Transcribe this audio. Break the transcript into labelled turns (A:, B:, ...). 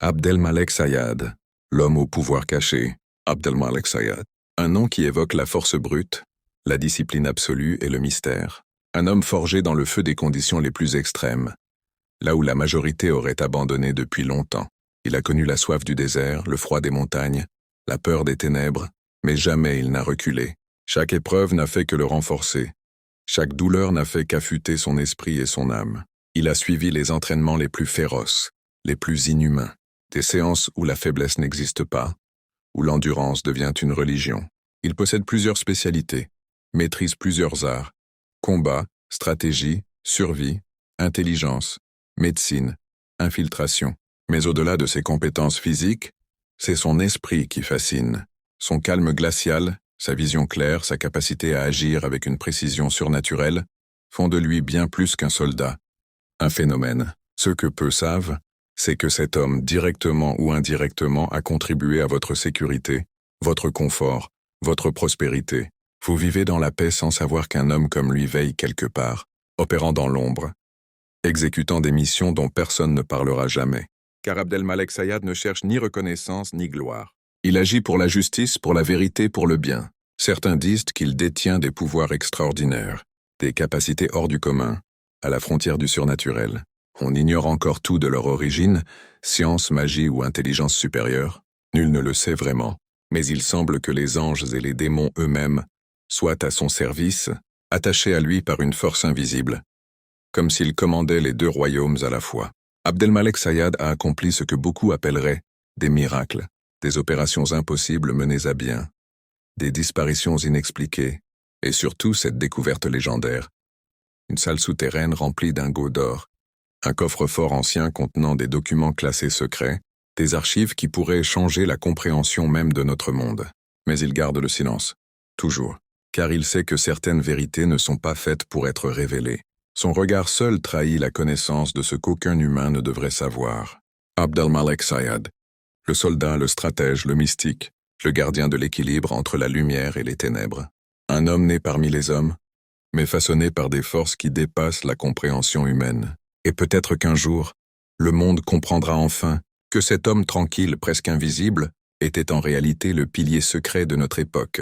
A: Abdelmalek Sayad, l'homme au pouvoir caché. Abdelmalek Sayad. Un nom qui évoque la force brute, la discipline absolue et le mystère. Un homme forgé dans le feu des conditions les plus extrêmes, là où la majorité aurait abandonné depuis longtemps. Il a connu la soif du désert, le froid des montagnes, la peur des ténèbres, mais jamais il n'a reculé. Chaque épreuve n'a fait que le renforcer. Chaque douleur n'a fait qu'affûter son esprit et son âme. Il a suivi les entraînements les plus féroces, les plus inhumains, des séances où la faiblesse n'existe pas, où l'endurance devient une religion. Il possède plusieurs spécialités, maîtrise plusieurs arts, combat, stratégie, survie, intelligence, médecine, infiltration. Mais au-delà de ses compétences physiques, c'est son esprit qui fascine. Son calme glacial, sa vision claire, sa capacité à agir avec une précision surnaturelle font de lui bien plus qu'un soldat. Un phénomène. Ce que peu savent, c'est que cet homme, directement ou indirectement, a contribué à votre sécurité, votre confort, votre prospérité. Vous vivez dans la paix sans savoir qu'un homme comme lui veille quelque part, opérant dans l'ombre, exécutant des missions dont personne ne parlera jamais. Car Abdelmalek Sayad ne cherche ni reconnaissance ni gloire. Il agit pour la justice, pour la vérité, pour le bien. Certains disent qu'il détient des pouvoirs extraordinaires, des capacités hors du commun, à la frontière du surnaturel. On ignore encore tout de leur origine, science, magie ou intelligence supérieure. Nul ne le sait vraiment, mais il semble que les anges et les démons eux-mêmes soient à son service, attachés à lui par une force invisible, comme s'il commandait les deux royaumes à la fois. Abdelmalek Sayad a accompli ce que beaucoup appelleraient des miracles, des opérations impossibles menées à bien, des disparitions inexpliquées, et surtout cette découverte légendaire. Une salle souterraine remplie d'ingots d'or, un coffre-fort ancien contenant des documents classés secrets, des archives qui pourraient changer la compréhension même de notre monde. Mais il garde le silence, toujours, car il sait que certaines vérités ne sont pas faites pour être révélées. Son regard seul trahit la connaissance de ce qu'aucun humain ne devrait savoir. Abdelmalek Sayad, le soldat, le stratège, le mystique, le gardien de l'équilibre entre la lumière et les ténèbres. Un homme né parmi les hommes, mais façonné par des forces qui dépassent la compréhension humaine. Et peut-être qu'un jour, le monde comprendra enfin que cet homme tranquille, presque invisible, était en réalité le pilier secret de notre époque.